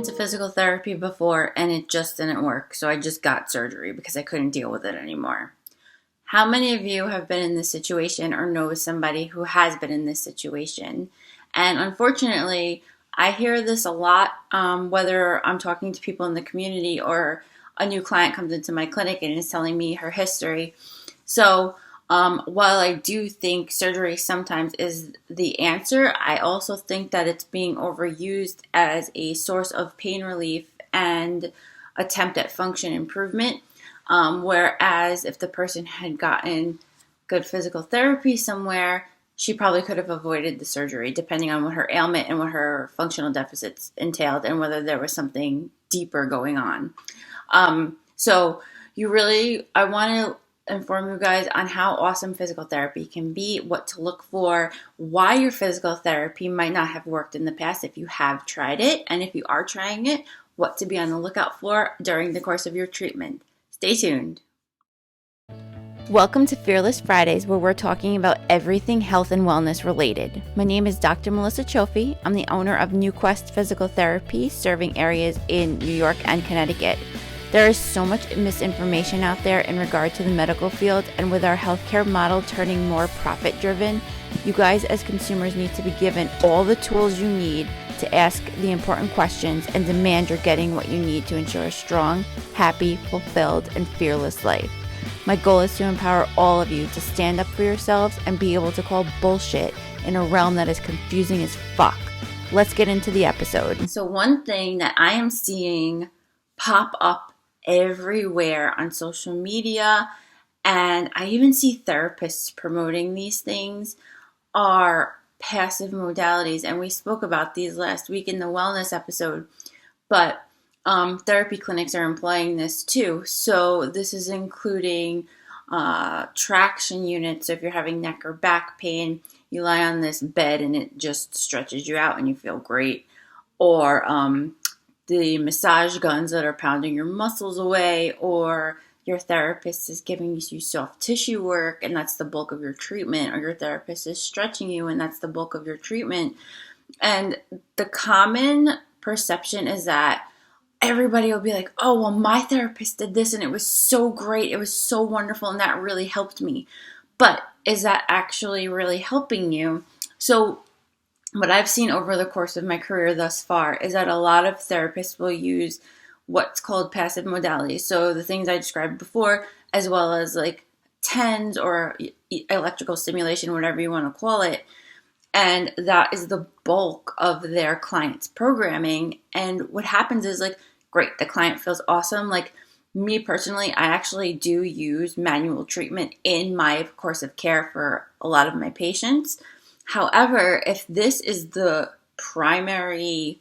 to physical therapy before and it just didn't work, so I just got surgery because I couldn't deal with it anymore. How many of you have been in this situation or know somebody who has been in this situation? And unfortunately, I hear this a lot, whether I'm talking to people in the community or a new client comes into my clinic and is telling me her history. So while I do think surgery sometimes is the answer, I also think that it's being overused as a source of pain relief and attempt at function improvement. Whereas if the person had gotten good physical therapy somewhere, she probably could have avoided the surgery, depending on what her ailment and what her functional deficits entailed and whether there was something deeper going on. I want to inform you guys on how awesome physical therapy can be, what to look for, why your physical therapy might not have worked in the past if you have tried it, and if you are trying it, what to be on the lookout for during the course of your treatment. Stay tuned. Welcome to Fearless Fridays, where we're talking about everything health and wellness related. My name is Dr. Melissa Chofi. I'm the owner of New Quest Physical Therapy, serving areas in New York and Connecticut. There is so much misinformation out there in regard to the medical field, and with our healthcare model turning more profit-driven, you guys as consumers need to be given all the tools you need to ask the important questions and demand you're getting what you need to ensure a strong, happy, fulfilled, and fearless life. My goal is to empower all of you to stand up for yourselves and be able to call bullshit in a realm that is confusing as fuck. Let's get into the episode. So one thing that I am seeing pop up everywhere on social media, and I even see therapists promoting these things, are passive modalities. And we spoke about these last week in the wellness episode, but therapy clinics are employing this too. So this is including traction units. So if you're having neck or back pain, you lie on this bed and it just stretches you out and you feel great. Or the massage guns that are pounding your muscles away, or your therapist is giving you soft tissue work and that's the bulk of your treatment, or your therapist is stretching you and that's the bulk of your treatment. And the common perception is that everybody will be like, oh, well, my therapist did this and it was so great, it was so wonderful, and that really helped me. But is that actually really helping you? So what I've seen over the course of my career thus far is that a lot of therapists will use what's called passive modalities. So the things I described before, as well as like TENS or electrical stimulation, whatever you want to call it. And that is the bulk of their client's programming. And what happens is, like, great, the client feels awesome. Like me personally, I actually do use manual treatment in my course of care for a lot of my patients. However, if this is the primary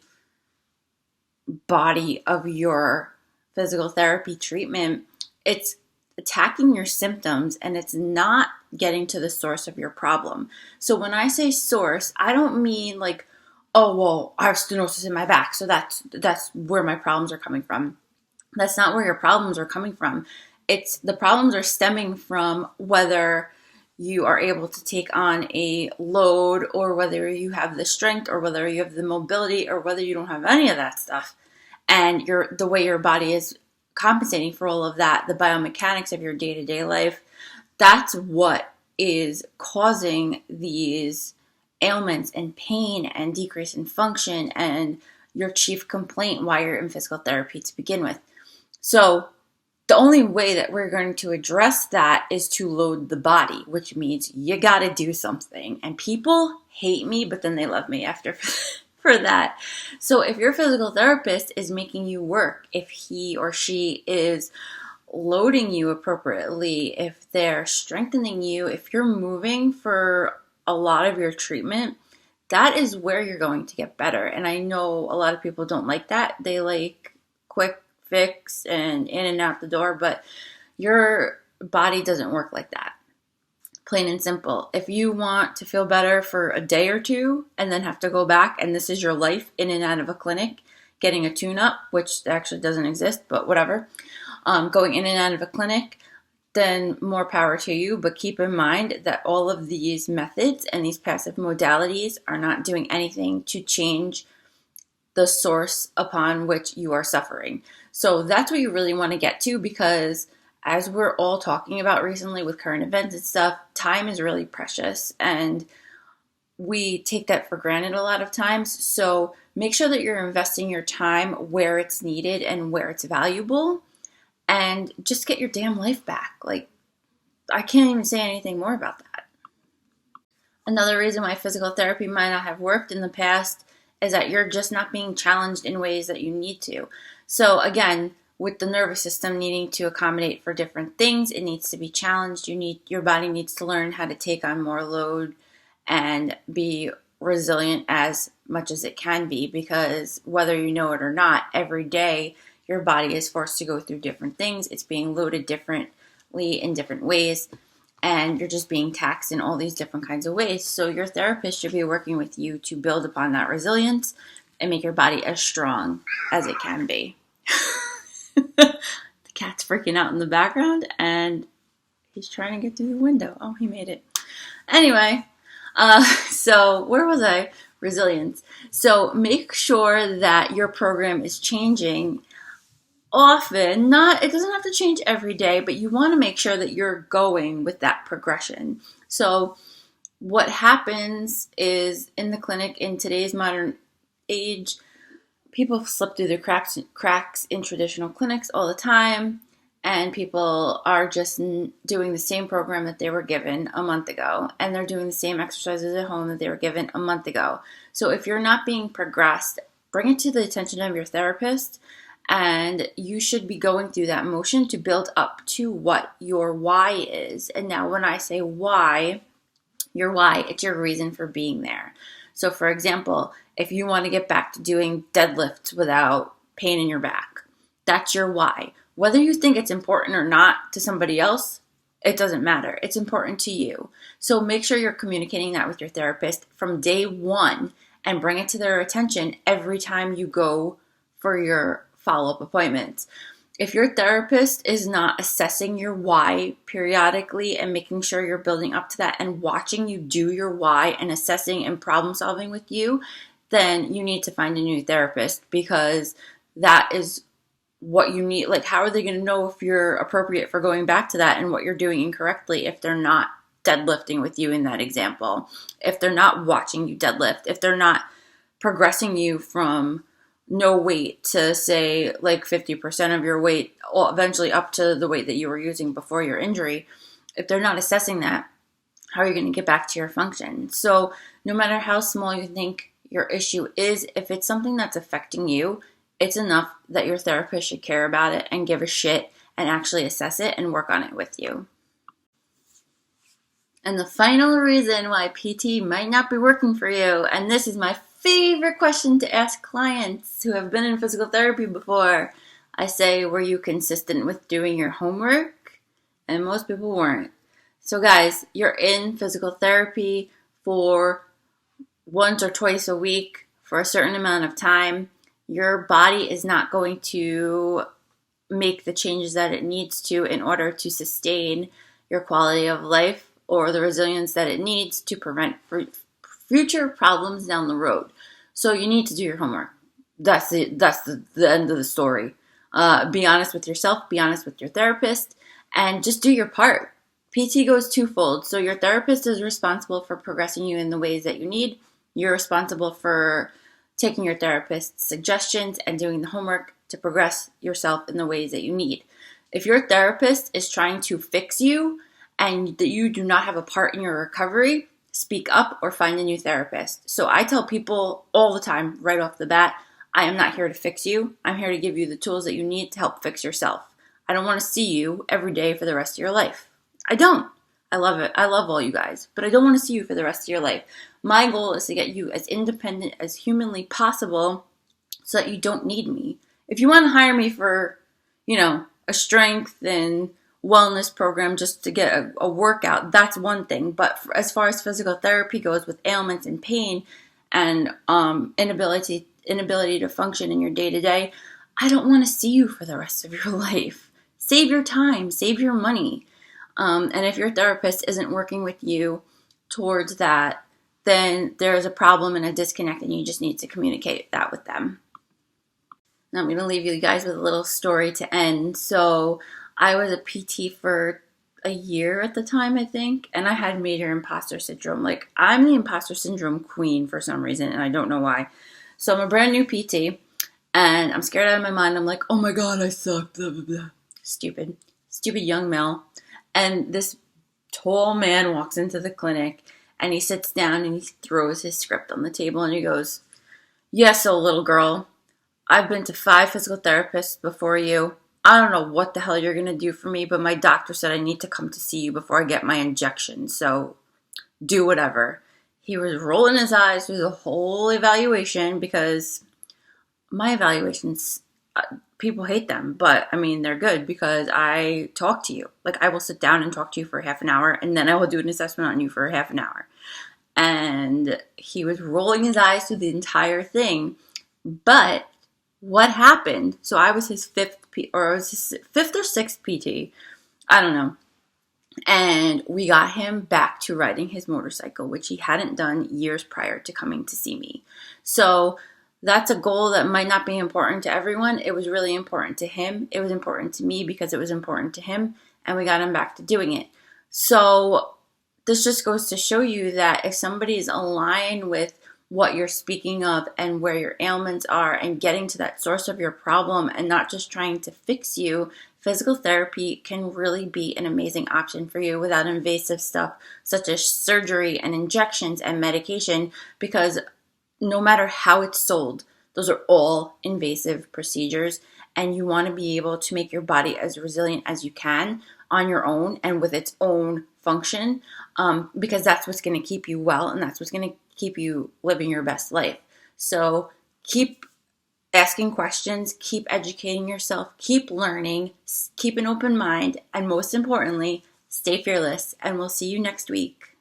body of your physical therapy treatment, it's attacking your symptoms and it's not getting to the source of your problem. So when I say source, I don't mean like, oh, well, I have stenosis in my back, so that's where my problems are coming from. That's not where your problems are coming from. It's the problems are stemming from whether you are able to take on a load, or whether you have the strength, or whether you have the mobility, or whether you don't have any of that stuff. And the way your body is compensating for all of that, the biomechanics of your day-to-day life, that's what is causing these ailments and pain and decrease in function and your chief complaint why you're in physical therapy to begin with. So the only way that we're going to address that is to load the body, which means you got to do something. And people hate me, but then they love me after for that. So if your physical therapist is making you work, if he or she is loading you appropriately, if they're strengthening you, if you're moving for a lot of your treatment, that is where you're going to get better. And I know a lot of people don't like that. They like quick fix and in and out the door, but your body doesn't work like that. Plain and simple. If you want to feel better for a day or two and then have to go back, and this is your life in and out of a clinic, getting a tune-up, which actually doesn't exist, but whatever, going in and out of a clinic, then more power to you. But keep in mind that all of these methods and these passive modalities are not doing anything to change the source upon which you are suffering. So that's what you really want to get to, because as we're all talking about recently with current events and stuff, time is really precious and we take that for granted a lot of times. So make sure that you're investing your time where it's needed and where it's valuable, and just get your damn life back. Like, I can't even say anything more about that. Another reason why physical therapy might not have worked in the past is that you're just not being challenged in ways that you need to. So again, with the nervous system needing to accommodate for different things, it needs to be challenged. Your body needs to learn how to take on more load and be resilient as much as it can be, because whether you know it or not, every day your body is forced to go through different things. It's being loaded differently in different ways, and you're just being taxed in all these different kinds of ways. So your therapist should be working with you to build upon that resilience and make your body as strong as it can be. The cat's freaking out in the background and he's trying to get through the window. Oh, he made it. Anyway, so where was I? Resilience. So make sure that your program is changing often. It doesn't have to change every day, but you want to make sure that you're going with that progression. So what happens is, in the clinic in today's modern age, people slip through the cracks in traditional clinics all the time, and people are just doing the same program that they were given a month ago, and they're doing the same exercises at home that they were given a month ago. So if you're not being progressed, bring it to the attention of your therapist, and you should be going through that motion to build up to what your why is. And now when I say why, your why, it's your reason for being there. So for example, if you want to get back to doing deadlifts without pain in your back, that's your why. Whether you think it's important or not to somebody else, it doesn't matter. It's important to you. So make sure you're communicating that with your therapist from day one and bring it to their attention every time you go for your follow-up appointments. If your therapist is not assessing your why periodically and making sure you're building up to that and watching you do your why and assessing and problem solving with you, then you need to find a new therapist, because that is what you need. Like, how are they going to know if you're appropriate for going back to that and what you're doing incorrectly if they're not deadlifting with you in that example, if they're not watching you deadlift, if they're not progressing you from no weight to, say, like 50% of your weight, or eventually up to the weight that you were using before your injury. If they're not assessing that, how are you going to get back to your function? So no matter how small you think your issue is, if it's something that's affecting you, it's enough that your therapist should care about it and give a shit and actually assess it and work on it with you. And the final reason why PT might not be working for you, and this is my favorite question to ask clients who have been in physical therapy before. I say, were you consistent with doing your homework? And most people weren't. So guys, you're in physical therapy for once or twice a week for a certain amount of time. Your body is not going to make the changes that it needs to in order to sustain your quality of life or the resilience that it needs to prevent future problems down the road. So you need to do your homework. That's the end of the story. Be honest with yourself, be honest with your therapist, and just do your part. PT goes twofold. So your therapist is responsible for progressing you in the ways that you need. You're responsible for taking your therapist's suggestions and doing the homework to progress yourself in the ways that you need. If your therapist is trying to fix you and that you do not have a part in your recovery, speak up or find a new therapist. So I tell people all the time, right off the bat, I am not here to fix you. I'm here to give you the tools that you need to help fix yourself. I don't want to see you every day for the rest of your life. I don't. I love it. I love all you guys, but I don't want to see you for the rest of your life. My goal is to get you as independent as humanly possible so that you don't need me. If you want to hire me for, a strength and wellness program just to get a workout, that's one thing. But as far as physical therapy goes with ailments and pain and inability to function in your day-to-day, I don't want to see you for the rest of your life. Save your time, save your money. And if your therapist isn't working with you towards that, then there's a problem and a disconnect, and you just need to communicate that with them. Now I'm going to leave you guys with a little story to end. So I was a PT for a year at the time, I think, and I had major imposter syndrome. Like, I'm the imposter syndrome queen for some reason, and I don't know why. So I'm a brand new PT, and I'm scared out of my mind. I'm like, oh my God, I suck, blah, blah, blah. Stupid young male. And this tall man walks into the clinic, and he sits down and he throws his script on the table, and he goes, "Yes, so little girl, I've been to 5 physical therapists before you. I don't know what the hell you're going to do for me, but my doctor said I need to come to see you before I get my injection. So do whatever." He was rolling his eyes through the whole evaluation because my evaluations, people hate them, but I mean, they're good because I talk to you. Like, I will sit down and talk to you for half an hour, and then I will do an assessment on you for half an hour. And he was rolling his eyes through the entire thing. But what happened? So I was his fifth or sixth PT. I don't know. And we got him back to riding his motorcycle, which he hadn't done years prior to coming to see me. So that's a goal that might not be important to everyone. It was really important to him. It was important to me because it was important to him. And we got him back to doing it. So this just goes to show you that if somebody is aligned with what you're speaking of and where your ailments are and getting to that source of your problem and not just trying to fix you, physical therapy can really be an amazing option for you without invasive stuff such as surgery and injections and medication, because no matter how it's sold, those are all invasive procedures, and you want to be able to make your body as resilient as you can on your own and with its own function, because that's what's going to keep you well and that's what's going to keep you living your best life. So keep asking questions, keep educating yourself, keep learning, keep an open mind, and most importantly, stay fearless. And we'll see you next week.